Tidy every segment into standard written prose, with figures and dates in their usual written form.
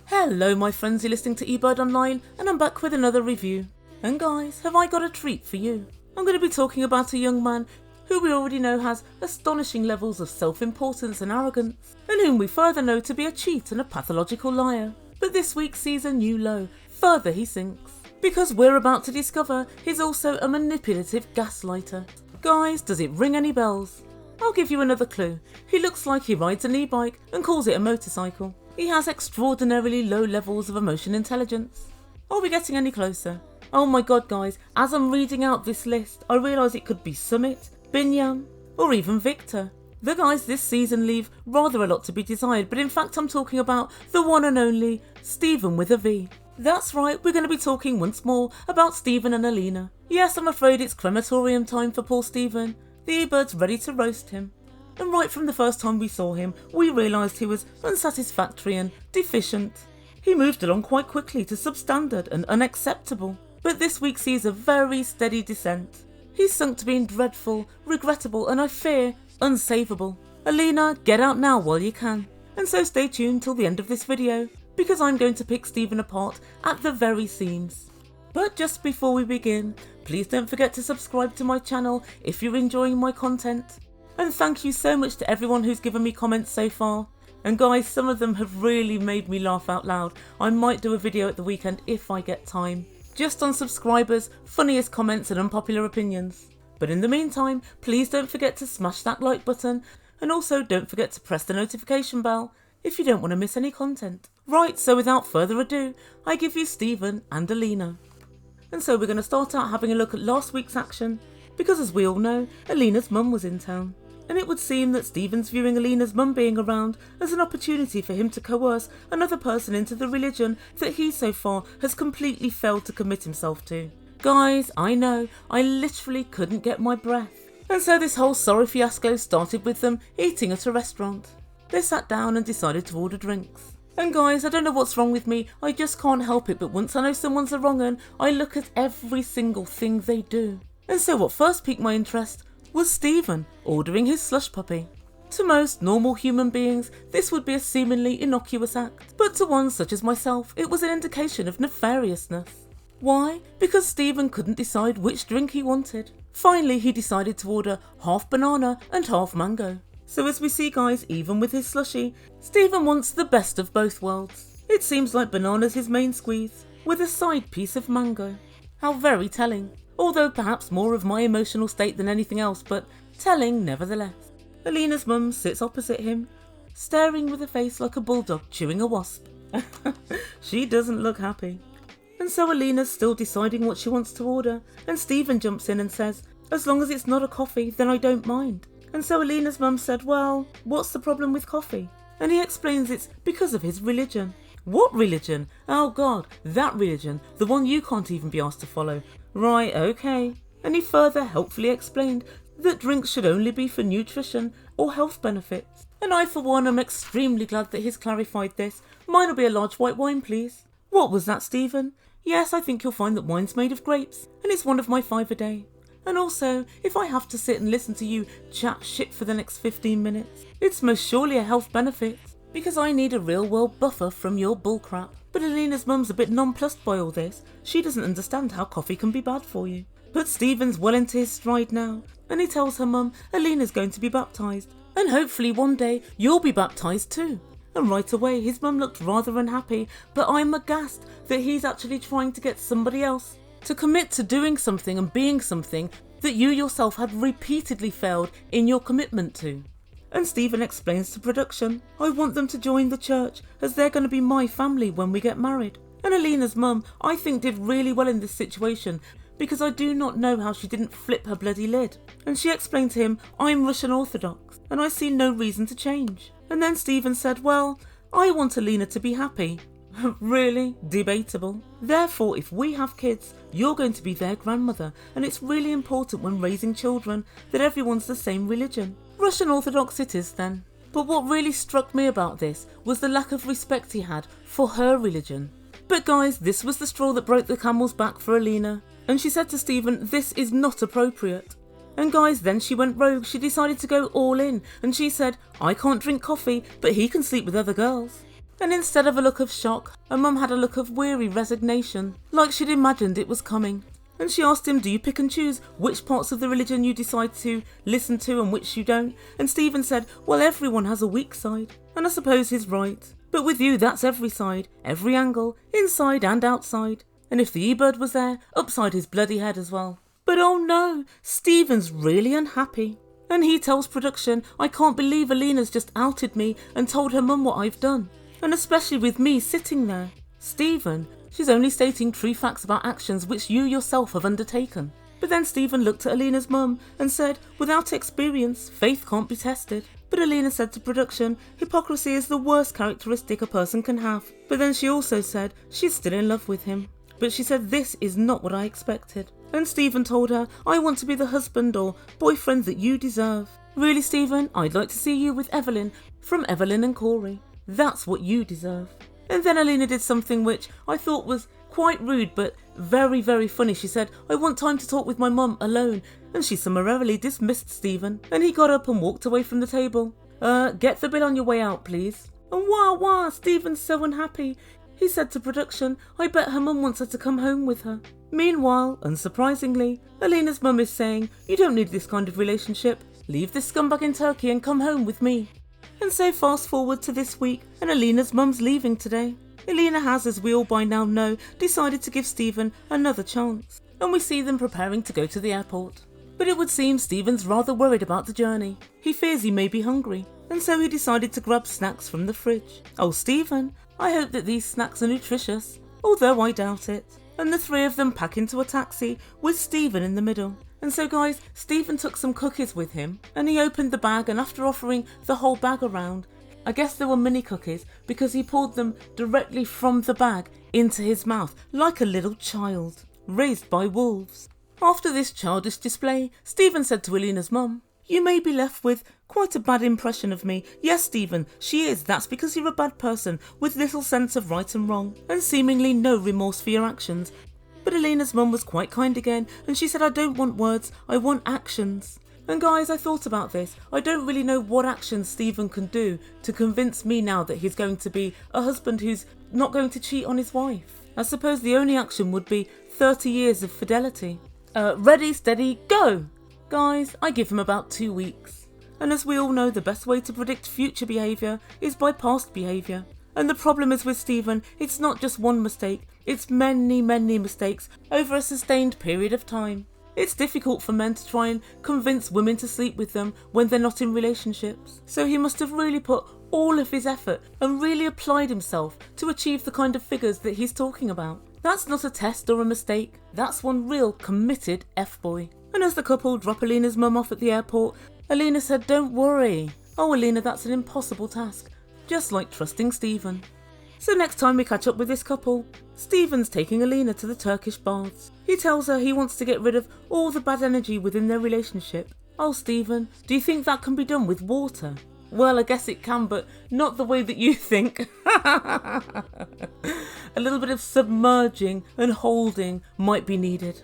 Hello my friends, you're listening to Ebird Online and I'm back with another review. And guys, have I got a treat for you? I'm going to be talking about a young man who we already know has astonishing levels of self-importance and arrogance, and whom we further know to be a cheat and a pathological liar. But this week sees a new low, further he sinks, because we're about to discover he's also a manipulative gaslighter. Guys, does it ring any bells? I'll give you another clue. He looks like he rides an e-bike and calls it a motorcycle. He has extraordinarily low levels of emotion intelligence. Are we getting any closer? Oh my god guys, as I'm reading out this list, I realise it could be Sumit, Biniyam, or even Victor. The guys this season leave rather a lot to be desired, but in fact I'm talking about the one and only Stephen with a V. That's right, we're going to be talking once more about Stephen and Alina. Yes, I'm afraid it's crematorium time for poor Stephen. The E-Bird's ready to roast him. And right from the first time we saw him, we realised he was unsatisfactory and deficient. He moved along quite quickly to substandard and unacceptable, but this week sees a very steady descent. He's sunk to being dreadful, regrettable and I fear, unsavable. Alina, get out now while you can. And so stay tuned till the end of this video, because I'm going to pick Stephen apart at the very seams. But just before we begin, please don't forget to subscribe to my channel if you're enjoying my content. And thank you so much to everyone who's given me comments so far. And guys, some of them have really made me laugh out loud. I might do a video at the weekend if I get time, just on subscribers, funniest comments and unpopular opinions. But in the meantime, please don't forget to smash that like button, and also don't forget to press the notification bell if you don't want to miss any content. Right, so without further ado, I give you Stephen and Alina. And so we're going to start out having a look at last week's action, because as we all know, Alina's mum was in town. And it would seem that Stephen's viewing Alina's mum being around as an opportunity for him to coerce another person into the religion that he so far has completely failed to commit himself to. Guys, I know, I literally couldn't get my breath. And so this whole sorry fiasco started with them eating at a restaurant. They sat down and decided to order drinks. And guys, I don't know what's wrong with me, I just can't help it, but once I know someone's a wrong 'un, I look at every single thing they do. And so what first piqued my interest was Stephen ordering his slush puppy. To most normal human beings, this would be a seemingly innocuous act, but to one such as myself, it was an indication of nefariousness. Why? Because Stephen couldn't decide which drink he wanted. Finally, he decided to order half banana and half mango. So as we see guys, even with his slushie, Stephen wants the best of both worlds. It seems like banana's his main squeeze, with a side piece of mango. How very telling. Although perhaps more of my emotional state than anything else, but telling nevertheless. Alina's mum sits opposite him, staring with a face like a bulldog chewing a wasp. She doesn't look happy. And so Alina's still deciding what she wants to order, and Stephen jumps in and says, as long as it's not a coffee, then I don't mind. And so Alina's mum said, well, what's the problem with coffee? And he explains it's because of his religion. What religion? Oh god, that religion, the one you can't even be asked to follow. Right, okay. And he further helpfully explained that drinks should only be for nutrition or health benefits. And I for one am extremely glad that he's clarified this. Mine'll be a large white wine please. What was that, Stephen? Yes, I think you'll find that wine's made of grapes, and it's one of my 5 a day. And also, if I have to sit and listen to you chat shit for the next 15 minutes, it's most surely a health benefit, because I need a real world buffer from your bullcrap. But Alina's mum's a bit nonplussed by all this. She doesn't understand how coffee can be bad for you. But Stephen's well into his stride now, and he tells her mum Alina's going to be baptised, and hopefully one day you'll be baptised too. And right away his mum looked rather unhappy, but I'm aghast that he's actually trying to get somebody else to commit to doing something and being something that you yourself had repeatedly failed in your commitment to. And Stephen explains to production, I want them to join the church as they're going to be my family when we get married. And Alina's mum, I think, did really well in this situation, because I do not know how she didn't flip her bloody lid. And she explained to him, I'm Russian Orthodox and I see no reason to change. And then Stephen said, well, I want Alina to be happy. Really? Debatable. Therefore, if we have kids, you're going to be their grandmother, and it's really important when raising children that everyone's the same religion. Russian Orthodox it is then. But what really struck me about this was the lack of respect he had for her religion. But guys, this was the straw that broke the camel's back for Alina, and she said to Stephen, this is not appropriate. And guys, then she went rogue. She decided to go all in, and she said, I can't drink coffee, but he can sleep with other girls. And instead of a look of shock, her mum had a look of weary resignation, like she'd imagined it was coming. And she asked him, do you pick and choose which parts of the religion you decide to listen to and which you don't? And Stephen said, well, everyone has a weak side. And I suppose he's right. But with you, that's every side, every angle, inside and outside. And if the Ebird was there, upside his bloody head as well. But oh no, Stephen's really unhappy. And he tells production, I can't believe Alina's just outed me and told her mum what I've done. And especially with me sitting there. Stephen, she's only stating true facts about actions which you yourself have undertaken. But then Stephen looked at Alina's mum and said, without experience, faith can't be tested. But Alina said to production, hypocrisy is the worst characteristic a person can have. But then she also said she's still in love with him. But she said this is not what I expected. And Stephen told her, I want to be the husband or boyfriend that you deserve. Really, Stephen, I'd like to see you with Evelin from Evelin Corey. That's what you deserve. And then Alina did something which I thought was quite rude but very, very funny. She said, I want time to talk with my mum alone. And she summarily dismissed Stephen. And he got up and walked away from the table. Get the bill on your way out, please. And wah, Stephen's so unhappy. He said to production, I bet her mum wants her to come home with her. Meanwhile, unsurprisingly, Alina's mum is saying, you don't need this kind of relationship. Leave this scumbag in Turkey and come home with me. And so fast forward to this week, and Alina's mum's leaving today. Alina has, as we all by now know, decided to give Stephen another chance. And we see them preparing to go to the airport. But it would seem Stephen's rather worried about the journey. He fears he may be hungry, and so he decided to grab snacks from the fridge. Oh, Stephen, I hope that these snacks are nutritious, although I doubt it. And the three of them pack into a taxi with Stephen in the middle. And so guys, Stephen took some cookies with him and he opened the bag, and after offering the whole bag around, I guess they were mini cookies because he poured them directly from the bag into his mouth like a little child, raised by wolves. After this childish display, Stephen said to Alina's mum, you may be left with quite a bad impression of me. Yes, Stephen, she is. That's because you're a bad person with little sense of right and wrong and seemingly no remorse for your actions. But Alina's mum was quite kind again, and she said, I don't want words, I want actions. And guys, I thought about this. I don't really know what actions Stephen can do to convince me now that he's going to be a husband who's not going to cheat on his wife. I suppose the only action would be 30 years of fidelity. Ready, steady, go! Guys, I give him about 2 weeks. And as we all know, the best way to predict future behaviour is by past behaviour. And the problem is with Stephen, it's not just one mistake, it's many, many mistakes over a sustained period of time. It's difficult for men to try and convince women to sleep with them when they're not in relationships. So he must have really put all of his effort and really applied himself to achieve the kind of figures that he's talking about. That's not a test or a mistake, that's one real committed F-boy. And as the couple drop Alina's mum off at the airport, Alina said, don't worry. Oh Alina, that's an impossible task. Just like trusting Stephen. So next time we catch up with this couple, Stephen's taking Alina to the Turkish baths. He tells her he wants to get rid of all the bad energy within their relationship. Oh Stephen, do you think that can be done with water? Well, I guess it can, but not the way that you think. A little bit of submerging and holding might be needed.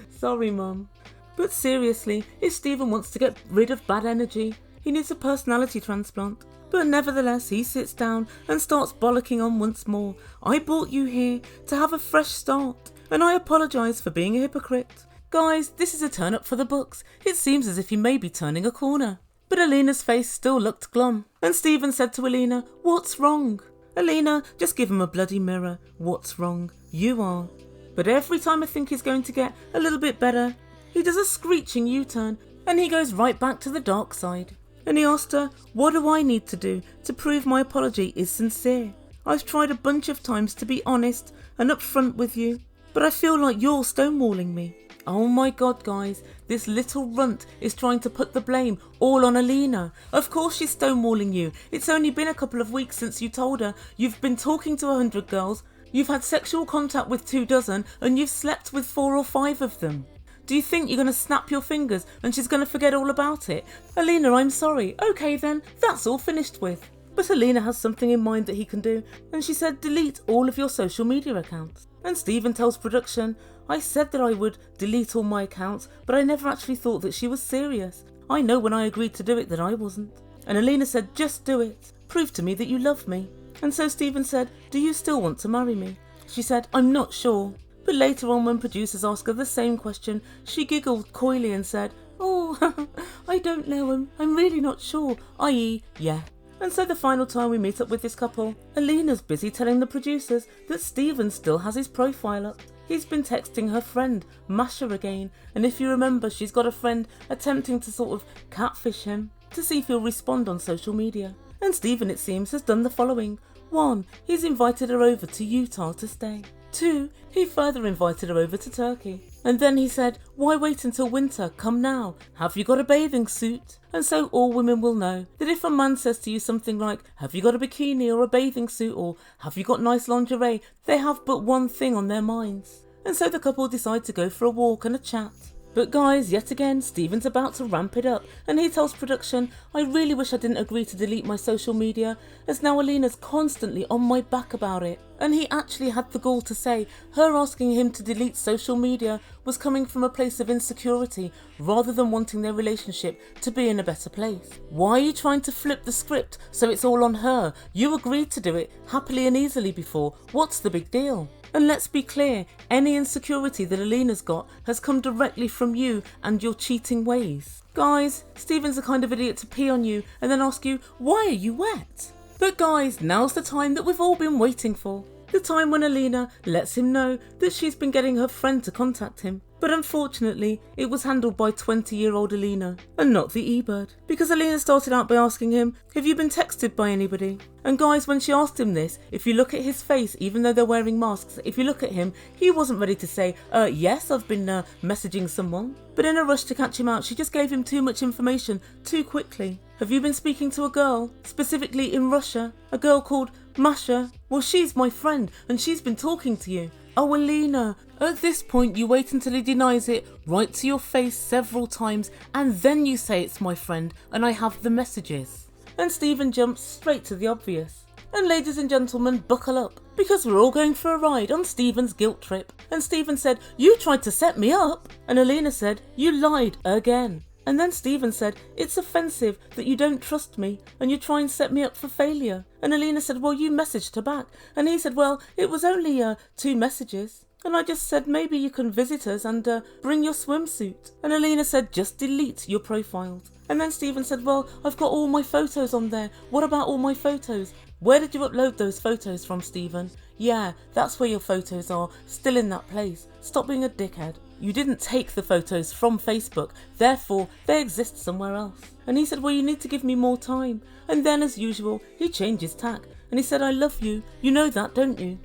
Sorry, Mum. But seriously, if Stephen wants to get rid of bad energy, he needs a personality transplant. But nevertheless, he sits down and starts bollocking on once more. I brought you here to have a fresh start, and I apologise for being a hypocrite. Guys, this is a turn up for the books. It seems as if he may be turning a corner. But Alina's face still looked glum, and Stephen said to Alina, what's wrong? Alina, just give him a bloody mirror. What's wrong? You are. But every time I think he's going to get a little bit better, he does a screeching U-turn and he goes right back to the dark side. And he asked her, what do I need to do to prove my apology is sincere? I've tried a bunch of times to be honest and upfront with you, but I feel like you're stonewalling me. Oh my god, guys, this little runt is trying to put the blame all on Alina. Of course she's stonewalling you. It's only been a couple of weeks since you told her you've been talking to 100 girls, you've had sexual contact with 24, and you've slept with 4 or 5 of them. Do you think you're going to snap your fingers and she's going to forget all about it? Alina, I'm sorry. Okay then, that's all finished with. But Alina has something in mind that he can do, and she said delete all of your social media accounts. And Stephen tells production, I said that I would delete all my accounts, but I never actually thought that she was serious. I know when I agreed to do it that I wasn't. And Alina said, just do it. prove to me that you love me. And so Stephen said, do you still want to marry me? She said, I'm not sure. But later on, when producers asked her the same question, she giggled coyly and said, oh, I don't know, I'm really not sure, i.e. yeah. And so the final time we meet up with this couple, Alina's busy telling the producers that Stephen still has his profile up. He's been texting her friend, Masha, again, and if you remember, she's got a friend attempting to sort of catfish him to see if he'll respond on social media. And Stephen, it seems, has done the following. 1. He's invited her over to Utah to stay. 2. He further invited her over to Turkey. And then he said, why wait until winter? Come now. Have you got a bathing suit? And so all women will know that if a man says to you something like, have you got a bikini or a bathing suit, or have you got nice lingerie, they have but one thing on their minds. And so the couple decide to go for a walk and a chat. But guys, yet again, Stephen's about to ramp it up, and he tells production, I really wish I didn't agree to delete my social media, as now Alina's constantly on my back about it. And he actually had the gall to say her asking him to delete social media was coming from a place of insecurity rather than wanting their relationship to be in a better place. Why are you trying to flip the script so it's all on her? You agreed to do it happily and easily before. What's the big deal? And let's be clear, any insecurity that Alina's got has come directly from you and your cheating ways. Guys, Stephen's the kind of idiot to pee on you and then ask you, why are you wet? But guys, now's the time that we've all been waiting for. The time when Alina lets him know that she's been getting her friend to contact him. But unfortunately, it was handled by 20-year-old Alina and not the Ebird. Because Alina started out by asking him, have you been texted by anybody? And guys, when she asked him this, if you look at his face, even though they're wearing masks, if you look at him, he wasn't ready to say, yes, I've been messaging someone. But in a rush to catch him out, she just gave him too much information too quickly. Have you been speaking to a girl, specifically in Russia? A girl called Masha? Well, she's my friend and she's been talking to you. Oh, Alina. At this point, you wait until he denies it right to your face several times and then you say it's my friend and I have the messages. And Stephen jumps straight to the obvious. And ladies and gentlemen, buckle up, because we're all going for a ride on Stephen's guilt trip. And Stephen said, you tried to set me up. And Alina said, you lied again. And then Stephen said, it's offensive that you don't trust me and you try and set me up for failure. And Alina said, well, you messaged her back. And he said, well, it was only 2 messages. And I just said, maybe you can visit us and bring your swimsuit. And Alina said, just delete your profiles. And then Stephen said, well, I've got all my photos on there. What about all my photos? Where did you upload those photos from, Stephen? Yeah, that's where your photos are, still in that place. Stop being a dickhead. You didn't take the photos from Facebook, therefore they exist somewhere else. And he said, well, you need to give me more time. And then, as usual, he changed his tack and he said, I love you. You know that, don't you?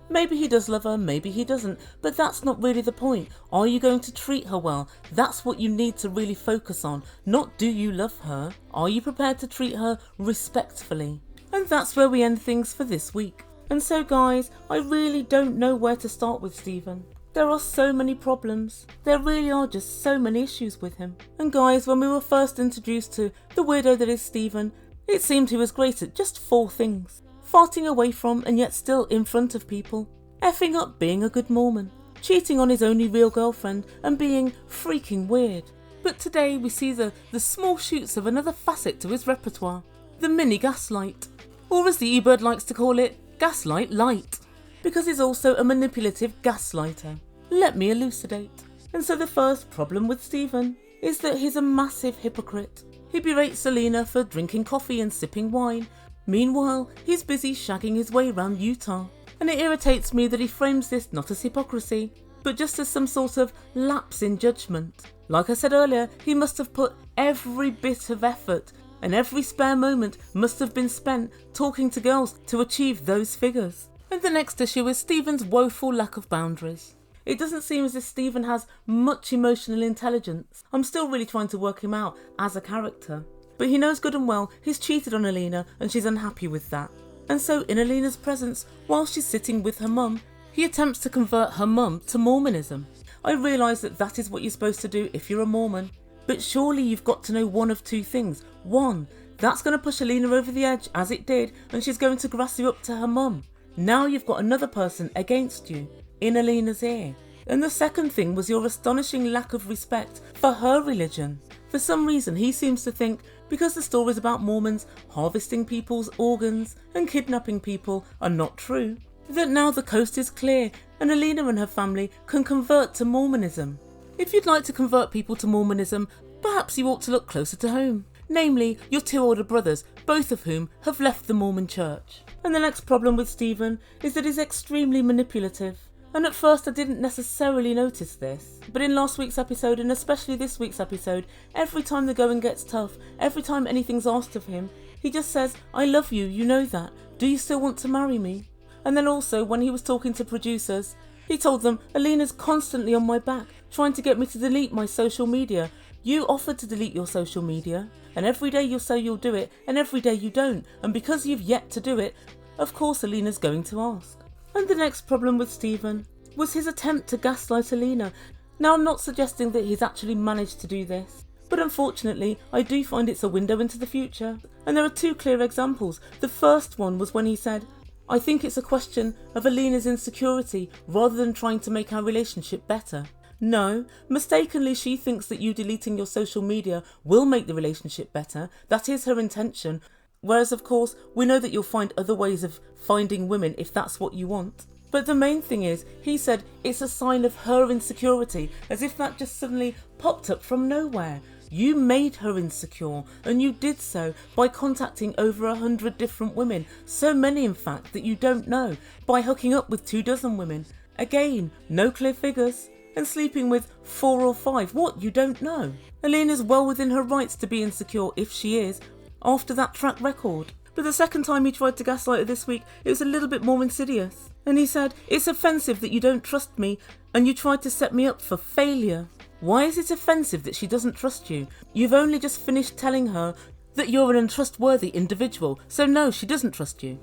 Maybe he does love her, maybe he doesn't, but that's not really the point. Are you going to treat her well? That's what you need to really focus on, not do you love her? Are you prepared to treat her respectfully? And that's where we end things for this week. And so guys, I really don't know where to start with Stephen. There are so many problems. There really are just so many issues with him. And guys, when we were first introduced to the weirdo that is Stephen, it seemed he was great at just 4 things. Farting away from and yet still in front of people. Effing up being a good Mormon. Cheating on his only real girlfriend and being freaking weird. But today we see the small shoots of another facet to his repertoire. The mini gaslight. Or as the Ebird likes to call it, gaslight light. Because he's also a manipulative gaslighter. Let me elucidate. And so the first problem with Stephen is that he's a massive hypocrite. He berates Alina for drinking coffee and sipping wine. Meanwhile, he's busy shagging his way around Utah. And it irritates me that he frames this not as hypocrisy, but just as some sort of lapse in judgment. Like I said earlier, he must have put every bit of effort and every spare moment must have been spent talking to girls to achieve those figures. And the next issue is Stephen's woeful lack of boundaries. It doesn't seem as if Stephen has much emotional intelligence. I'm still really trying to work him out as a character. But he knows good and well he's cheated on Alina and she's unhappy with that. And so in Alina's presence, while she's sitting with her mum, he attempts to convert her mum to Mormonism. I realise that that is what you're supposed to do if you're a Mormon. But surely you've got to know one of 2 things. 1, that's going to push Alina over the edge as it did and she's going to grass you up to her mum. Now you've got another person against you in Alina's ear. And the second thing was your astonishing lack of respect for her religion. For some reason he seems to think because the stories about Mormons harvesting people's organs and kidnapping people are not true. That now the coast is clear and Alina and her family can convert to Mormonism. If you'd like to convert people to Mormonism, perhaps you ought to look closer to home. Namely, your 2 older brothers, both of whom have left the Mormon church. And the next problem with Stephen is that he's extremely manipulative. And at first I didn't necessarily notice this, but in last week's episode and especially this week's episode, every time the going gets tough, every time anything's asked of him, he just says, "I love you, you know that. Do you still want to marry me?" And then also when he was talking to producers, he told them, "Alina's constantly on my back, trying to get me to delete my social media. You offered to delete your social media, and every day you'll say you'll do it, and every day you don't, and because you've yet to do it, of course Alina's going to ask." And the next problem with Stephen was his attempt to gaslight Alina. Now I'm not suggesting that he's actually managed to do this, but unfortunately I do find it's a window into the future. And there are 2 clear examples. The first one was when he said, "I think it's a question of Alina's insecurity rather than trying to make our relationship better." No, mistakenly she thinks that you deleting your social media will make the relationship better. That is her intention. Whereas of course, we know that you'll find other ways of finding women if that's what you want. But the main thing is, he said it's a sign of her insecurity, as if that just suddenly popped up from nowhere. You made her insecure, and you did so by contacting over 100 different women, so many in fact that you don't know, by hooking up with 24 women. Again, no clear figures. And sleeping with 4 or 5, what, you don't know? Alina's well within her rights to be insecure if she is, after that track record. But the second time he tried to gaslight her this week, it was a little bit more insidious. And he said, "It's offensive that you don't trust me and you tried to set me up for failure." Why is it offensive that she doesn't trust you? You've only just finished telling her that you're an untrustworthy individual, so no, she doesn't trust you.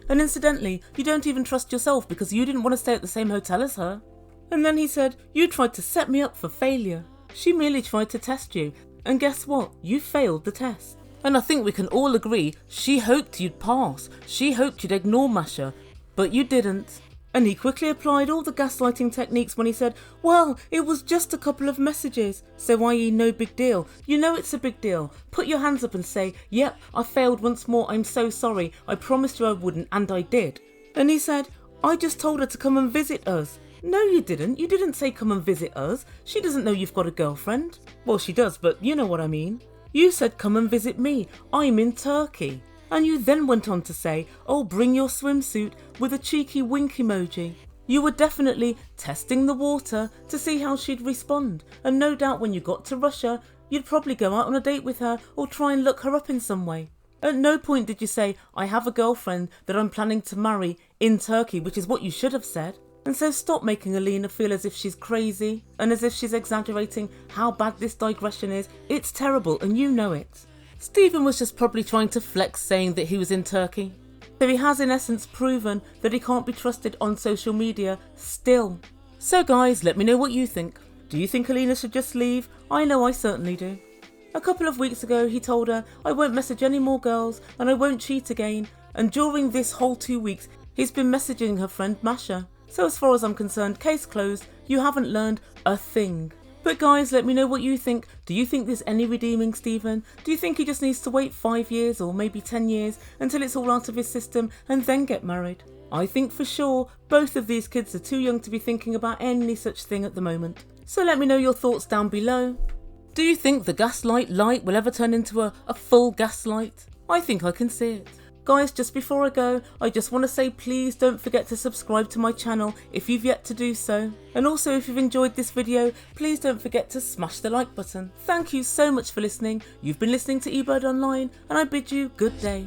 And incidentally, you don't even trust yourself because you didn't want to stay at the same hotel as her. And then he said, "You tried to set me up for failure." She merely tried to test you, and guess what? You failed the test. And I think we can all agree, she hoped you'd pass. She hoped you'd ignore Masha, but you didn't. And he quickly applied all the gaslighting techniques when he said, "Well, it was just a couple of messages, so i.e. no big deal. You know it's a big deal. Put your hands up and say, yep, I failed once more, I'm so sorry. I promised you I wouldn't, and I did." And he said, "I just told her to come and visit us." No, you didn't. You didn't say come and visit us. She doesn't know you've got a girlfriend. Well, she does, but you know what I mean. You said come and visit me. I'm in Turkey. And you then went on to say, "Oh, bring your swimsuit," with a cheeky wink emoji. You were definitely testing the water to see how she'd respond. And no doubt when you got to Russia, you'd probably go out on a date with her or try and look her up in some way. At no point did you say, "I have a girlfriend that I'm planning to marry in Turkey," which is what you should have said. And so stop making Alina feel as if she's crazy and as if she's exaggerating how bad this digression is. It's terrible and you know it. Stephen was just probably trying to flex saying that he was in Turkey. So he has in essence proven that he can't be trusted on social media still. So guys, let me know what you think. Do you think Alina should just leave? I know I certainly do. A couple of weeks ago he told her, "I won't message any more girls and I won't cheat again." And during this whole 2 weeks he's been messaging her friend Masha. So as far as I'm concerned, case closed, you haven't learned a thing. But guys, let me know what you think. Do you think there's any redeeming Stephen? Do you think he just needs to wait 5 years or maybe 10 years until it's all out of his system and then get married? I think for sure both of these kids are too young to be thinking about any such thing at the moment. So let me know your thoughts down below. Do you think the gaslight light will ever turn into a full gaslight? I think I can see it. Guys, just before I go, I just want to say please don't forget to subscribe to my channel if you've yet to do so. And also if you've enjoyed this video, please don't forget to smash the like button. Thank you so much for listening. You've been listening to Ebird Online and I bid you good day.